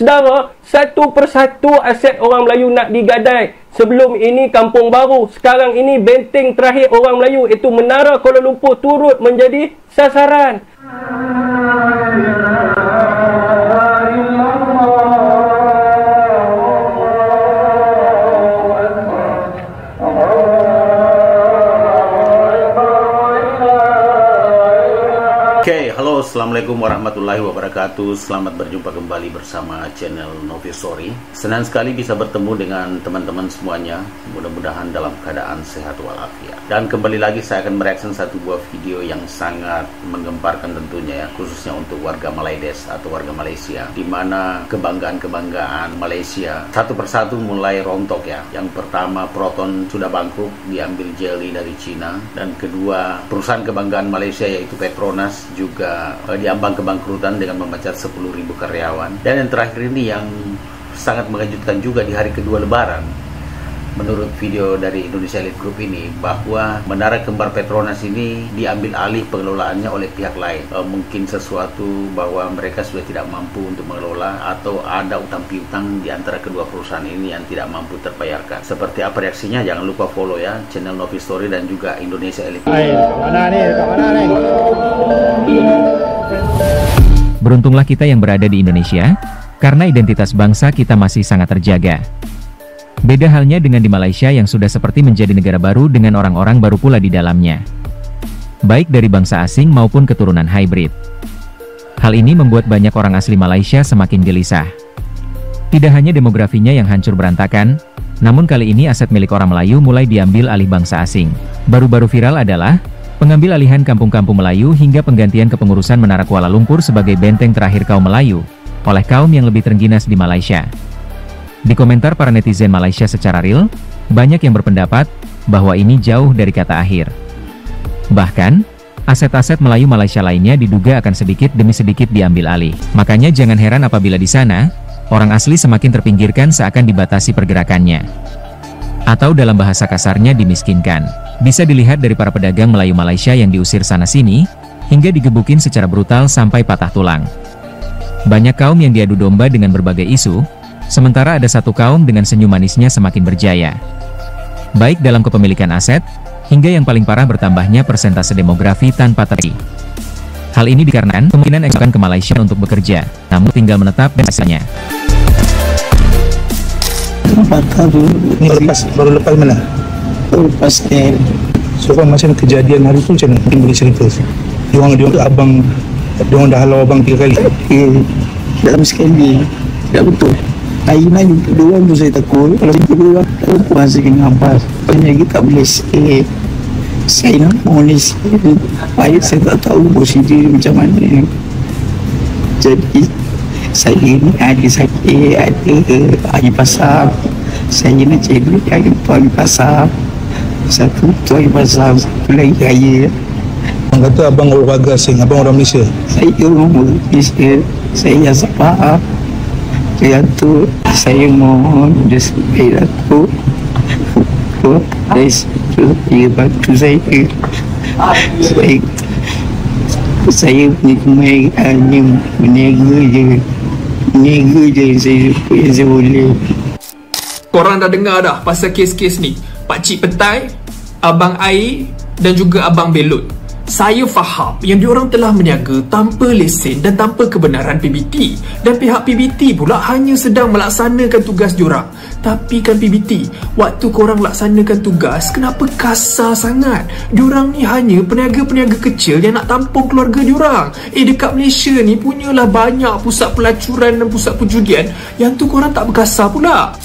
Sedara, satu persatu aset orang Melayu nak digadai. Sebelum ini Kampung Baru, sekarang ini benteng terakhir orang Melayu, iaitu Menara Kuala Lumpur, turut menjadi sasaran. Halo, Assalamualaikum warahmatullahi wabarakatuh. Selamat berjumpa kembali bersama channel Novi Story. Senang sekali bisa bertemu dengan teman-teman semuanya. Mudah-mudahan dalam keadaan sehat walafiat. Dan kembali lagi saya akan mereaksi satu buah video yang sangat menggemparkan tentunya ya, khususnya untuk warga Malaides atau warga Malaysia, di mana kebanggaan-kebanggaan Malaysia satu persatu mulai rontok ya. Yang pertama, Proton sudah bangkrut, diambil Jelly dari Cina, dan kedua, perusahaan kebanggaan Malaysia yaitu Petronas juga diambang kebangkrutan dengan memecat 10.000 karyawan. Dan yang terakhir ini yang sangat mengejutkan juga di hari kedua Lebaran, menurut video dari Indonesia Elite Group ini, bahwa Menara Kembar Petronas ini diambil alih pengelolaannya oleh pihak lain. Mungkin sesuatu bahwa mereka sudah tidak mampu untuk mengelola, atau ada utang piutang di antara kedua perusahaan ini yang tidak mampu terbayarkan. Seperti apa reaksinya? Jangan lupa follow ya channel Novi Story dan juga Indonesia Elite Group. Beruntunglah kita yang berada di Indonesia, karena identitas bangsa kita masih sangat terjaga. Beda halnya dengan di Malaysia yang sudah seperti menjadi negara baru dengan orang-orang baru pula di dalamnya, baik dari bangsa asing maupun keturunan hybrid. Hal ini membuat banyak orang asli Malaysia semakin gelisah. Tidak hanya demografinya yang hancur berantakan, namun kali ini aset milik orang Melayu mulai diambil alih bangsa asing. Baru-baru viral adalah pengambil alihan kampung-kampung Melayu hingga penggantian kepengurusan Menara Kuala Lumpur sebagai benteng terakhir kaum Melayu oleh kaum yang lebih terengginas di Malaysia. Di komentar para netizen Malaysia secara real, banyak yang berpendapat bahwa ini jauh dari kata akhir. Bahkan, aset-aset Melayu Malaysia lainnya diduga akan sedikit demi sedikit diambil alih. Makanya jangan heran apabila di sana, orang asli semakin terpinggirkan seakan dibatasi pergerakannya. Atau dalam bahasa kasarnya dimiskinkan. Bisa dilihat dari para pedagang Melayu Malaysia yang diusir sana-sini, hingga digebukin secara brutal sampai patah tulang. Banyak kaum yang diadu domba dengan berbagai isu, sementara ada satu kaum dengan senyum manisnya semakin berjaya. Baik dalam kepemilikan aset, hingga yang paling parah bertambahnya persentase demografi tanpa teri. Hal ini dikarenakan kemungkinan ekspor ke Malaysia untuk bekerja, namun tinggal menetap dan hasilnya. Baru lepas mana? Baru lepas ni. So macam kejadian hari tu macam mana? Mungkin boleh cerita. Diorang dah halau abang 3 kali. Dalam sekali. Tak betul. Hari ni dua tu saya takut. Kalau itu dua, aku rasa kena hampas. Banyak kita tak boleh sikit. Saya nak boleh sikit. Baik saya tak tahu prosedur macam mana. Jadi saya ni ada sakit, ada air pasar. Saya nak cari air pasar. Satu tu air pasar, satu lagi raya. Abang kata abang orang warga asing, abang orang Malaysia. Saya orang Malaysia. Saya Sabah. Saya tu, saya mohon dia sebaik aku dari situ dia bantu saya. Saya punya kemaikan hanya meniaga je saya boleh. Korang dah dengar dah pasal kes-kes ni, Pakcik Petai, Abang Air dan juga Abang Belot. Saya faham yang diorang telah meniaga tanpa lesen dan tanpa kebenaran PBT, dan pihak PBT pula hanya sedang melaksanakan tugas diorang. Tapi kan PBT, waktu korang laksanakan tugas, kenapa kasar sangat? Diorang ni hanya peniaga-peniaga kecil yang nak tampung keluarga diorang. Dekat Malaysia ni punyalah banyak pusat pelacuran dan pusat perjudian, yang tu korang tak berkasar pula.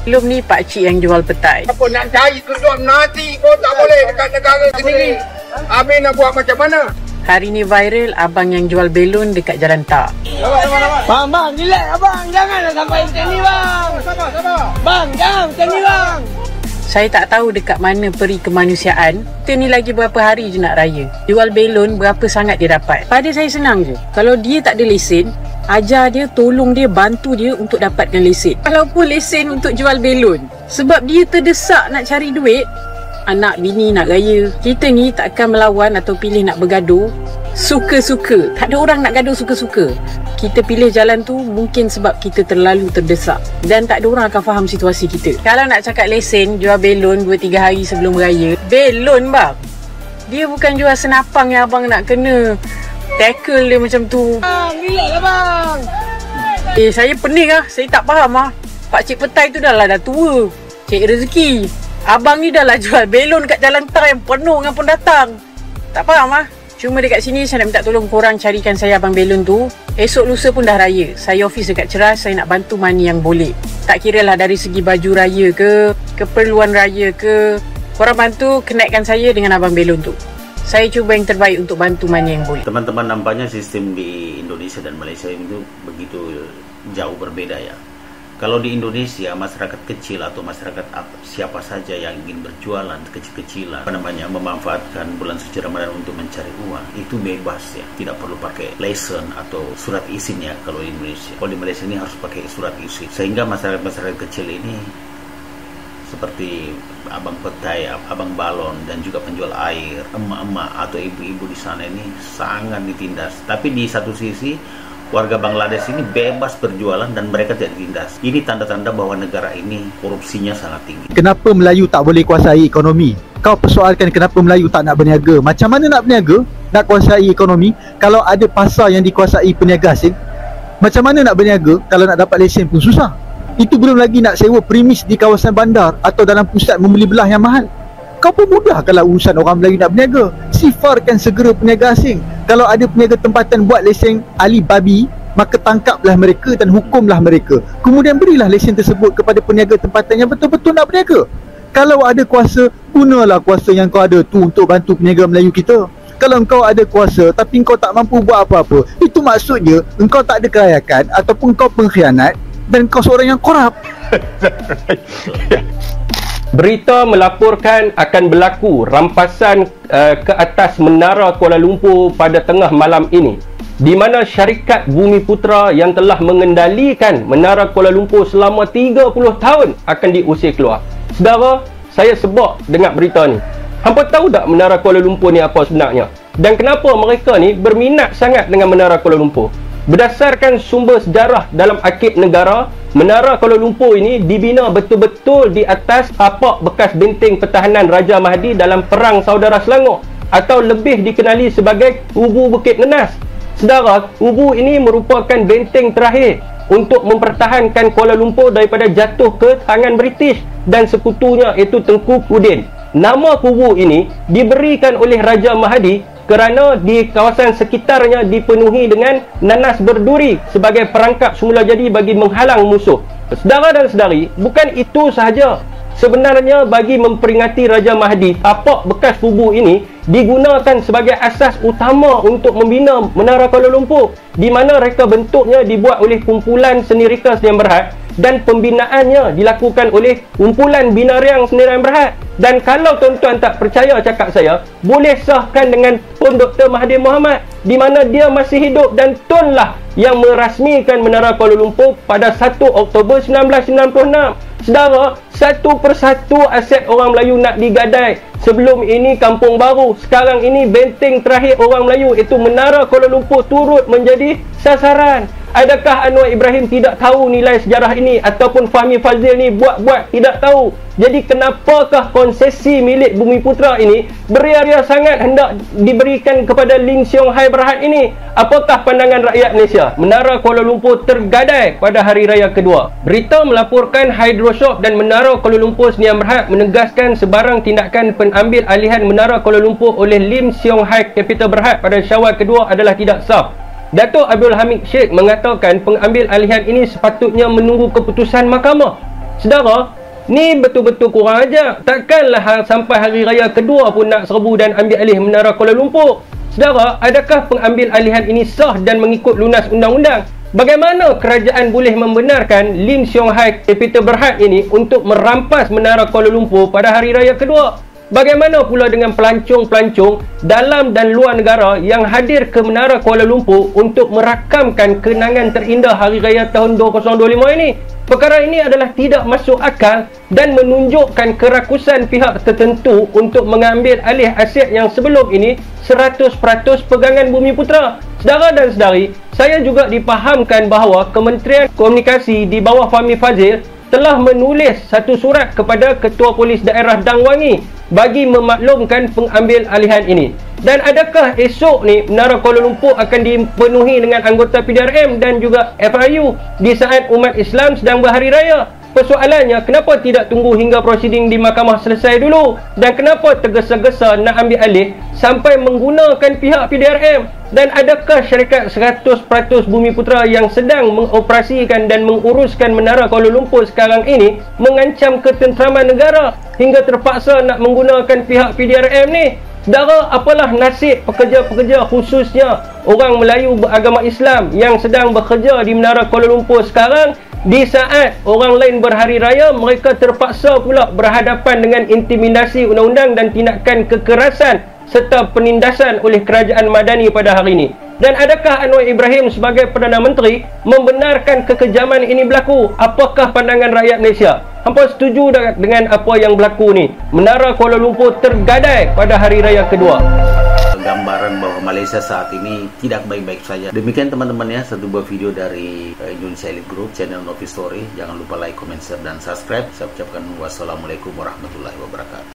Belum ni pakcik yang jual petai. Apa nak cari kedua nanti kau tak boleh dekat negara sendiri. Habis nak buat macam mana? Hari ni viral abang yang jual belon dekat Jalan Tak. Bang, relax abang. Janganlah sampai macam ni bang. Sabar. Bang, jangan macam ni bang. Saya tak tahu dekat mana peri kemanusiaan. Kita ni lagi berapa hari je nak raya. Jual belon berapa sangat dia dapat. Pada saya senang je. Kalau dia tak ada lesen, ajar dia, tolong dia, bantu dia untuk dapatkan lesen. Walaupun lesen untuk jual belon. Sebab dia terdesak nak cari duit, anak bini nak raya. Kita ni takkan melawan atau pilih nak bergaduh suka-suka. Tak ada orang nak gaduh suka-suka. Kita pilih jalan tu mungkin sebab kita terlalu terdesak dan tak ada orang akan faham situasi kita. Kalau nak cakap lesen, jual belon 2-3 hari sebelum raya. Belon bang, dia bukan jual senapang yang abang nak kena tackle dia macam tu. Bang, relax lah bang. Saya pening lah. Saya tak faham lah. Pakcik Petai tu dah tua. Cik Rezeki, abang ni dah lah jual belon kat jalan tol yang penuh dengan pendatang. Tak faham lah. Cuma dekat sini saya nak minta tolong korang carikan saya abang belon tu. Esok lusa pun dah raya. Saya office dekat Ceras. Saya nak bantu mana yang boleh. Tak kira lah dari segi baju raya ke, keperluan raya ke. Korang bantu connectkan saya dengan abang belon tu. Saya cuba yang terbaik untuk bantu mana yang boleh. Teman-teman, nampaknya sistem di Indonesia dan Malaysia itu begitu jauh berbeda ya. Kalau di Indonesia, masyarakat kecil atau masyarakat siapa saja yang ingin berjualan kecil-kecilan, memanfaatkan bulan suci Ramadan untuk mencari uang, itu bebas ya, tidak perlu pakai lesen atau surat izin ya kalau di Indonesia. Kalau di Malaysia ini harus pakai surat izin, sehingga masyarakat kecil ini seperti abang petai, abang balon, dan juga penjual air, emak-emak atau ibu-ibu di sana ini sangat ditindas. Tapi di satu sisi, warga Bangladesh ini bebas berjualan dan mereka tidak ditindas. Ini tanda-tanda bahwa negara ini korupsinya sangat tinggi. Kenapa Melayu tak boleh kuasai ekonomi? Kau persoalkan kenapa Melayu tak nak berniaga. Macam mana nak berniaga? Nak kuasai ekonomi? Kalau ada pasar yang dikuasai peniaga asing, macam mana nak berniaga kalau nak dapat lesen pun susah? Itu belum lagi nak sewa premis di kawasan bandar atau dalam pusat membeli belah yang mahal. Kau pun mudah kalau urusan orang Melayu nak berniaga. Sifarkan segera peniaga asing. Kalau ada peniaga tempatan buat lesen ali babi, maka tangkaplah mereka dan hukumlah mereka. Kemudian berilah lesen tersebut kepada peniaga tempatan yang betul-betul nak berniaga. Kalau ada kuasa, gunalah kuasa yang kau ada tu untuk bantu peniaga Melayu kita. Kalau engkau ada kuasa tapi engkau tak mampu buat apa-apa, itu maksudnya engkau tak ada kelayakan ataupun engkau pengkhianat dan engkau seorang yang korup. Berita melaporkan akan berlaku rampasan ke atas Menara Kuala Lumpur pada tengah malam ini, di mana syarikat Bumi Putra yang telah mengendalikan Menara Kuala Lumpur selama 30 tahun akan diusir keluar. Saudara, saya sebab dengar berita ni. Hampa tahu tak Menara Kuala Lumpur ni apa sebenarnya? Dan kenapa mereka ni berminat sangat dengan Menara Kuala Lumpur? Berdasarkan sumber sejarah dalam Arkib Negara, Menara Kuala Lumpur ini dibina betul-betul di atas tapak bekas benteng pertahanan Raja Mahdi dalam Perang Saudara Selangor, atau lebih dikenali sebagai Ubu Bukit Nenas. Saudara, Ubu ini merupakan benteng terakhir untuk mempertahankan Kuala Lumpur daripada jatuh ke tangan British dan sekutunya, iaitu Tengku Udin. Nama kubu ini diberikan oleh Raja Mahdi kerana di kawasan sekitarnya dipenuhi dengan nanas berduri sebagai perangkap semula jadi bagi menghalang musuh. Saudara dan saudari, bukan itu sahaja. Sebenarnya bagi memperingati Raja Mahdi, tapak bekas kubu ini digunakan sebagai asas utama untuk membina Menara Kuala Lumpur, di mana reka bentuknya dibuat oleh kumpulan seni reka Sdn Bhd dan pembinaannya dilakukan oleh kumpulan Binariang Sdn Bhd. Dan kalau tuan-tuan tak percaya cakap saya, boleh sahkan dengan Tun Dr. Mahathir Mohamad, di mana dia masih hidup, dan Tun lah yang merasmikan Menara Kuala Lumpur pada 1 Oktober 1996. Saudara, satu persatu aset orang Melayu nak digadai. Sebelum ini Kampung Baru, sekarang ini benteng terakhir orang Melayu, iaitu Menara Kuala Lumpur, turut menjadi sasaran. Adakah Anwar Ibrahim tidak tahu nilai sejarah ini, ataupun Fahmi Fazil ni buat-buat tidak tahu? Jadi kenapakah konsesi milik Bumi Putra ini beria-ria sangat hendak diberikan kepada Lim Siong Hai Berhad ini? Apakah pandangan rakyat Malaysia? Menara Kuala Lumpur tergadai pada hari raya kedua. Berita melaporkan Hydroshop dan Menara Kuala Lumpur Sdn Bhd menegaskan sebarang tindakan pengambil alihan Menara Kuala Lumpur oleh Lim Siong Hai Capital Berhad pada Syawal kedua adalah tidak sah. Datuk Abdul Hamid Sheikh mengatakan pengambil alihan ini sepatutnya menunggu keputusan mahkamah. Saudara, ni betul-betul kurang ajar. Takkanlah sampai hari raya kedua pun nak serbu dan ambil alih Menara Kuala Lumpur. Saudara, adakah pengambil alihan ini sah dan mengikut lunas undang-undang? Bagaimana kerajaan boleh membenarkan Lim Siong Hai Capital Berhad ini untuk merampas Menara Kuala Lumpur pada hari raya kedua? Bagaimana pula dengan pelancong-pelancong dalam dan luar negara yang hadir ke Menara Kuala Lumpur untuk merakamkan kenangan terindah Hari Raya tahun 2025 ini? Perkara ini adalah tidak masuk akal dan menunjukkan kerakusan pihak tertentu untuk mengambil alih aset yang sebelum ini 100% pegangan Bumiputera. Saudara dan saudari, saya juga dipahamkan bahawa Kementerian Komunikasi di bawah Fahmi Fadzil telah menulis satu surat kepada Ketua Polis Daerah Dang Wangi bagi memaklumkan pengambil alihan ini. Dan adakah esok ni Menara Kuala Lumpur akan dipenuhi dengan anggota PDRM dan juga FIU di saat umat Islam sedang berhari raya? Persoalannya, kenapa tidak tunggu hingga prosiding di mahkamah selesai dulu? Dan kenapa tergesa-gesa nak ambil alih sampai menggunakan pihak PDRM? Dan adakah syarikat 100% Bumiputera yang sedang mengoperasikan dan menguruskan Menara Kuala Lumpur sekarang ini mengancam ketenteraman negara hingga terpaksa nak menggunakan pihak PDRM ni? Saudara, apalah nasib pekerja-pekerja khususnya orang Melayu beragama Islam yang sedang bekerja di Menara Kuala Lumpur sekarang di saat orang lain berhari raya, mereka terpaksa pula berhadapan dengan intimidasi undang-undang dan tindakan kekerasan serta penindasan oleh kerajaan Madani pada hari ini. Dan adakah Anwar Ibrahim sebagai Perdana Menteri membenarkan kekejaman ini berlaku? Apakah pandangan rakyat Malaysia? Hampa setuju dengan apa yang berlaku ni? Menara Kuala Lumpur tergadai pada hari raya kedua. Gambaran bahwa Malaysia saat ini tidak baik-baik saja. Demikian teman-teman ya, satu buah video dari Indonesia Elite Group, channel Novi Story. Jangan lupa like, comment, share, dan subscribe. Saya ucapkan wassalamualaikum warahmatullahi wabarakatuh.